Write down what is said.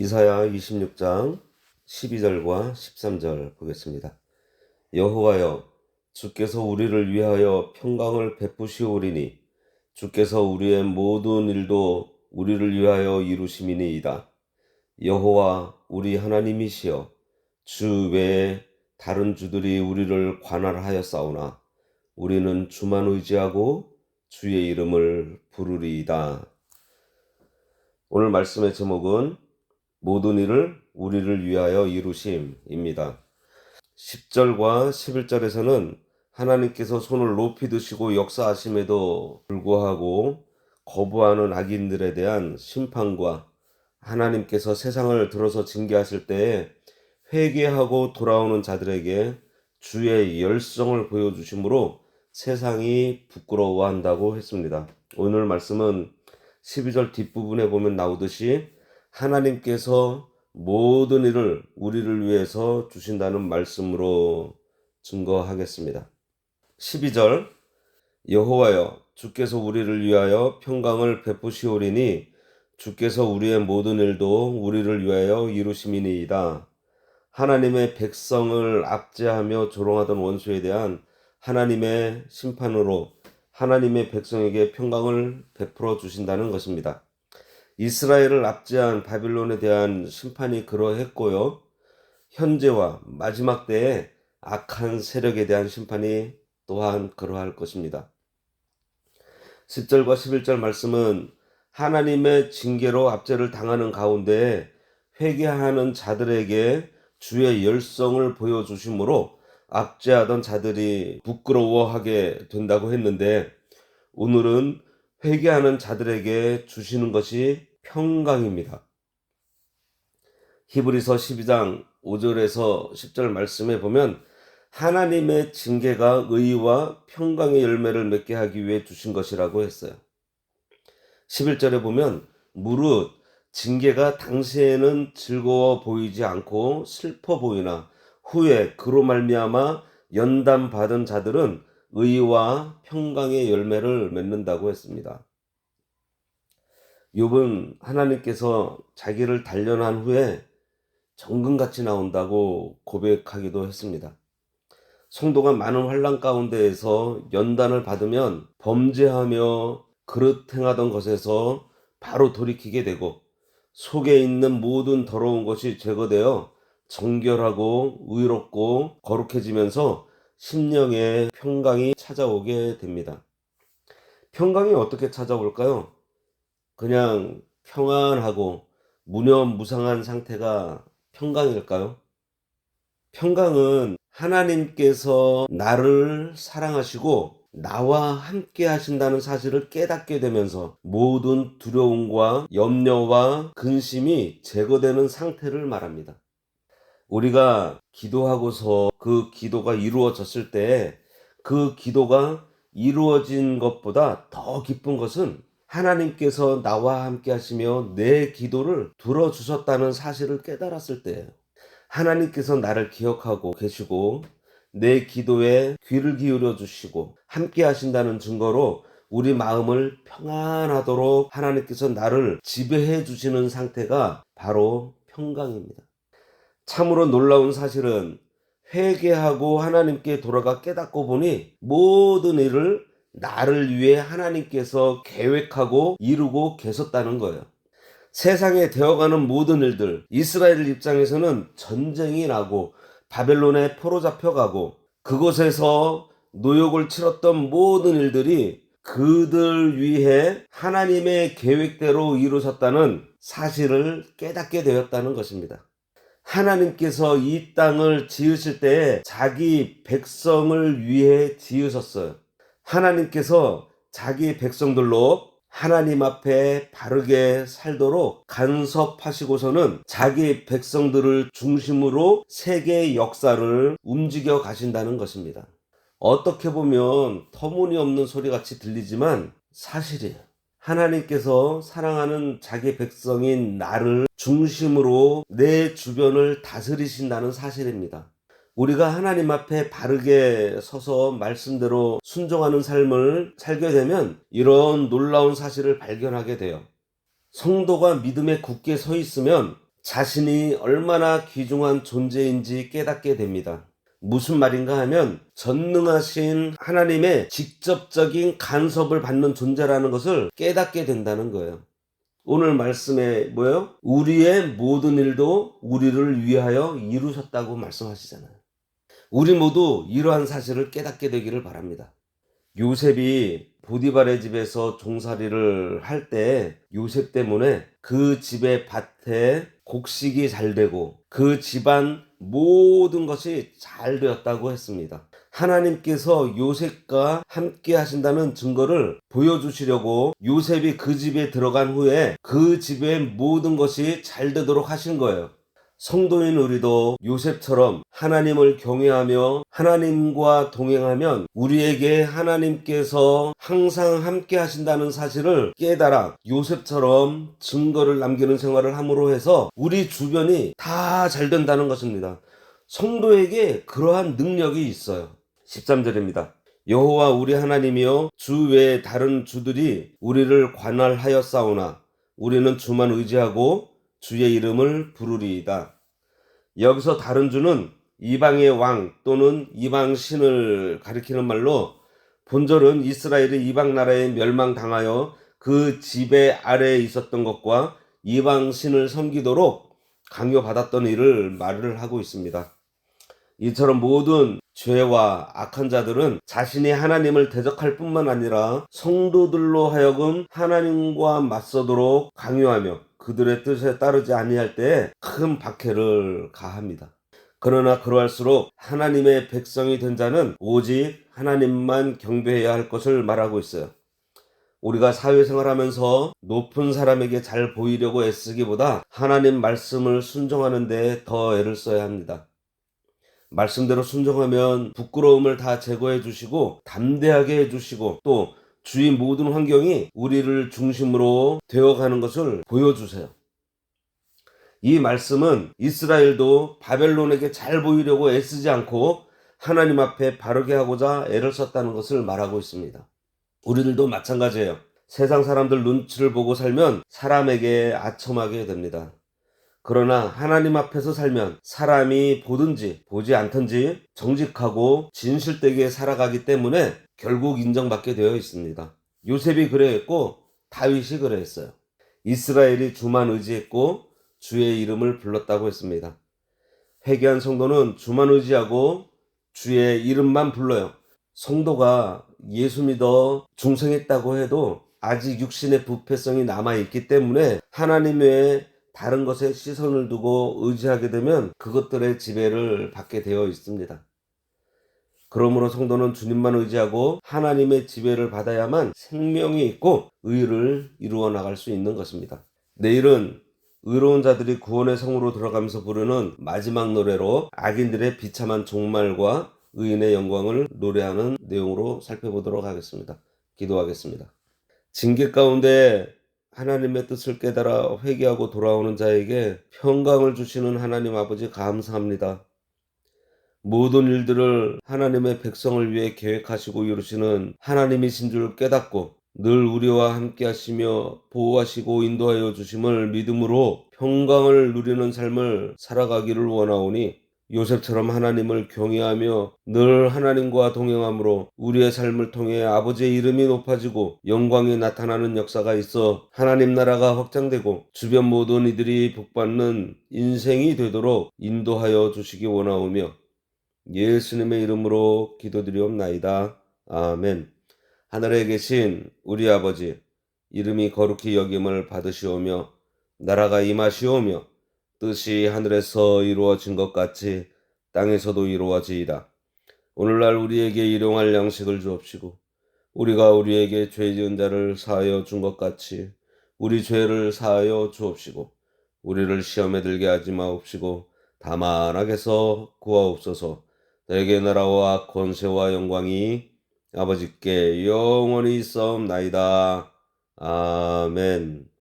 이사야 26장 12절과 13절 보겠습니다. 여호와여, 주께서 우리를 위하여 평강을 베푸시오리니 주께서 우리의 모든 일도 우리를 위하여 이루심이니이다. 여호와 우리 하나님이시여, 주 외에 다른 주들이 우리를 관할하였사오나 우리는 주만 의지하고 주의 이름을 부르리이다. 오늘 말씀의 제목은 모든 일을 우리를 위하여 이루심입니다. 10절과 11절에서는 하나님께서 손을 높이 드시고 역사하심에도 불구하고 거부하는 악인들에 대한 심판과 하나님께서 세상을 들어서 징계하실 때에 회개하고 돌아오는 자들에게 주의 열성을 보여주심으로 세상이 부끄러워한다고 했습니다. 오늘 말씀은 12절 뒷부분에 보면 나오듯이 하나님께서 모든 일을 우리를 위해서 주신다는 말씀으로 증거하겠습니다. 12절 여호와여, 주께서 우리를 위하여 평강을 베푸시오리니 주께서 우리의 모든 일도 우리를 위하여 이루심이니이다. 하나님의 백성을 압제하며 조롱하던 원수에 대한 하나님의 심판으로 하나님의 백성에게 평강을 베풀어 주신다는 것입니다. 이스라엘을 압제한 바빌론에 대한 심판이 그러했고요. 현재와 마지막 때에 악한 세력에 대한 심판이 또한 그러할 것입니다. 10절과 11절 말씀은 하나님의 징계로 압제를 당하는 가운데 회개하는 자들에게 주의 열성을 보여주심으로 압제하던 자들이 부끄러워하게 된다고 했는데, 오늘은 회개하는 자들에게 주시는 것이 평강입니다. 히브리서 12장 5절에서 10절 말씀에 보면 하나님의 징계가 의와 평강의 열매를 맺게 하기 위해 주신 것이라고 했어요. 11절에 보면 무릇 징계가 당시에는 즐거워 보이지 않고 슬퍼 보이나 후에 그로 말미암아 연단받은 자들은 의와 평강의 열매를 맺는다고 했습니다. 욥은 하나님께서 자기를 단련한 후에 정금같이 나온다고 고백하기도 했습니다. 성도가 많은 환난 가운데에서 연단을 받으면 범죄하며 그릇 행하던 것에서 바로 돌이키게 되고 속에 있는 모든 더러운 것이 제거되어 정결하고 의롭고 거룩해지면서 심령의 평강이 찾아오게 됩니다. 평강이 어떻게 찾아올까요? 그냥 평안하고 무념무상한 상태가 평강일까요? 평강은 하나님께서 나를 사랑하시고 나와 함께 하신다는 사실을 깨닫게 되면서 모든 두려움과 염려와 근심이 제거되는 상태를 말합니다. 우리가 기도하고서 그 기도가 이루어졌을 때 그 기도가 이루어진 것보다 더 기쁜 것은 하나님께서 나와 함께 하시며 내 기도를 들어주셨다는 사실을 깨달았을 때예요. 하나님께서 나를 기억하고 계시고 내 기도에 귀를 기울여 주시고 함께 하신다는 증거로 우리 마음을 평안하도록 하나님께서 나를 지배해 주시는 상태가 바로 평강입니다. 참으로 놀라운 사실은 회개하고 하나님께 돌아가 깨닫고 보니 모든 일을 나를 위해 하나님께서 계획하고 이루고 계셨다는 거예요. 세상에 되어가는 모든 일들, 이스라엘 입장에서는 전쟁이 나고 바벨론에 포로 잡혀가고 그곳에서 노역을 치렀던 모든 일들이 그들 위해 하나님의 계획대로 이루어졌다는 사실을 깨닫게 되었다는 것입니다. 하나님께서 이 땅을 지으실 때에 자기 백성을 위해 지으셨어요. 하나님께서 자기 백성들로 하나님 앞에 바르게 살도록 간섭하시고서는 자기 백성들을 중심으로 세계의 역사를 움직여 가신다는 것입니다. 어떻게 보면 터무니없는 소리같이 들리지만 사실이에요. 하나님께서 사랑하는 자기 백성인 나를 중심으로 내 주변을 다스리신다는 사실입니다. 우리가 하나님 앞에 바르게 서서 말씀대로 순종하는 삶을 살게 되면 이런 놀라운 사실을 발견하게 돼요. 성도가 믿음에 굳게 서 있으면 자신이 얼마나 귀중한 존재인지 깨닫게 됩니다. 무슨 말인가 하면 전능하신 하나님의 직접적인 간섭을 받는 존재라는 것을 깨닫게 된다는 거예요. 오늘 말씀에 뭐예요? 우리의 모든 일도 우리를 위하여 이루셨다고 말씀하시잖아요. 우리 모두 이러한 사실을 깨닫게 되기를 바랍니다. 요셉이 보디발의 집에서 종살이를 할 때 요셉 때문에 그 집의 밭에 곡식이 잘 되고 그 집안 모든 것이 잘 되었다고 했습니다. 하나님께서 요셉과 함께 하신다는 증거를 보여주시려고 요셉이 그 집에 들어간 후에 그 집의 모든 것이 잘 되도록 하신 거예요. 성도인 우리도 요셉처럼 하나님을 경외하며 하나님과 동행하면 우리에게 하나님께서 항상 함께 하신다는 사실을 깨달아 요셉처럼 증거를 남기는 생활을 함으로 해서 우리 주변이 다 잘 된다는 것입니다. 성도에게 그러한 능력이 있어요. 13절입니다. 여호와 우리 하나님이여 주 외에 다른 주들이 우리를 관할하였사오나 우리는 주만 의지하고 주의 이름을 부르리이다. 여기서 다른 주는 이방의 왕 또는 이방 신을 가리키는 말로 본절은 이스라엘이 이방 나라에 멸망당하여 그 지배 아래에 있었던 것과 이방 신을 섬기도록 강요받았던 일을 말을 하고 있습니다. 이처럼 모든 죄와 악한 자들은 자신이 하나님을 대적할 뿐만 아니라 성도들로 하여금 하나님과 맞서도록 강요하며 그들의 뜻에 따르지 아니할 때에 큰 박해를 가합니다. 그러나 그러할수록 하나님의 백성이 된 자는 오직 하나님만 경배해야 할 것을 말하고 있어요. 우리가 사회생활하면서 높은 사람에게 잘 보이려고 애쓰기보다 하나님 말씀을 순종하는 데 더 애를 써야 합니다. 말씀대로 순종하면 부끄러움을 다 제거해 주시고 담대하게 해 주시고 또 주위 모든 환경이 우리를 중심으로 되어가는 것을 보여주세요. 이 말씀은 이스라엘도 바벨론에게 잘 보이려고 애쓰지 않고 하나님 앞에 바르게 하고자 애를 썼다는 것을 말하고 있습니다. 우리들도 마찬가지예요. 세상 사람들 눈치를 보고 살면 사람에게 아첨하게 됩니다. 그러나 하나님 앞에서 살면 사람이 보든지 보지 않든지 정직하고 진실되게 살아가기 때문에 결국 인정받게 되어 있습니다. 요셉이 그래했고 다윗이 그래했어요. 이스라엘이 주만 의지했고 주의 이름을 불렀다고 했습니다. 회개한 성도는 주만 의지하고 주의 이름만 불러요. 성도가 예수 믿어 중생했다고 해도 아직 육신의 부패성이 남아있기 때문에 하나님 외에 다른 것에 시선을 두고 의지하게 되면 그것들의 지배를 받게 되어 있습니다. 그러므로 성도는 주님만 의지하고 하나님의 지배를 받아야만 생명이 있고 의를 이루어 나갈 수 있는 것입니다. 내일은 의로운 자들이 구원의 성으로 들어가면서 부르는 마지막 노래로 악인들의 비참한 종말과 의인의 영광을 노래하는 내용으로 살펴보도록 하겠습니다. 기도하겠습니다. 징계 가운데 하나님의 뜻을 깨달아 회개하고 돌아오는 자에게 평강을 주시는 하나님 아버지 감사합니다. 모든 일들을 하나님의 백성을 위해 계획하시고 이루시는 하나님이신 줄 깨닫고 늘 우리와 함께 하시며 보호하시고 인도하여 주심을 믿음으로 평강을 누리는 삶을 살아가기를 원하오니 요셉처럼 하나님을 경외하며 늘 하나님과 동행함으로 우리의 삶을 통해 아버지의 이름이 높아지고 영광이 나타나는 역사가 있어 하나님 나라가 확장되고 주변 모든 이들이 복받는 인생이 되도록 인도하여 주시기 원하오며 예수님의 이름으로 기도드리옵나이다. 아멘. 하늘에 계신 우리 아버지, 이름이 거룩히 여김을 받으시오며 나라가 임하시오며 뜻이 하늘에서 이루어진 것 같이 땅에서도 이루어지이다. 오늘날 우리에게 일용할 양식을 주옵시고 우리가 우리에게 죄 지은 자를 사하여 준 것 같이 우리 죄를 사하여 주옵시고 우리를 시험에 들게 하지 마옵시고 다만 악에서 구하옵소서. 내게 나라와 권세와 영광이 아버지께 영원히 있사옵나이다. 아멘.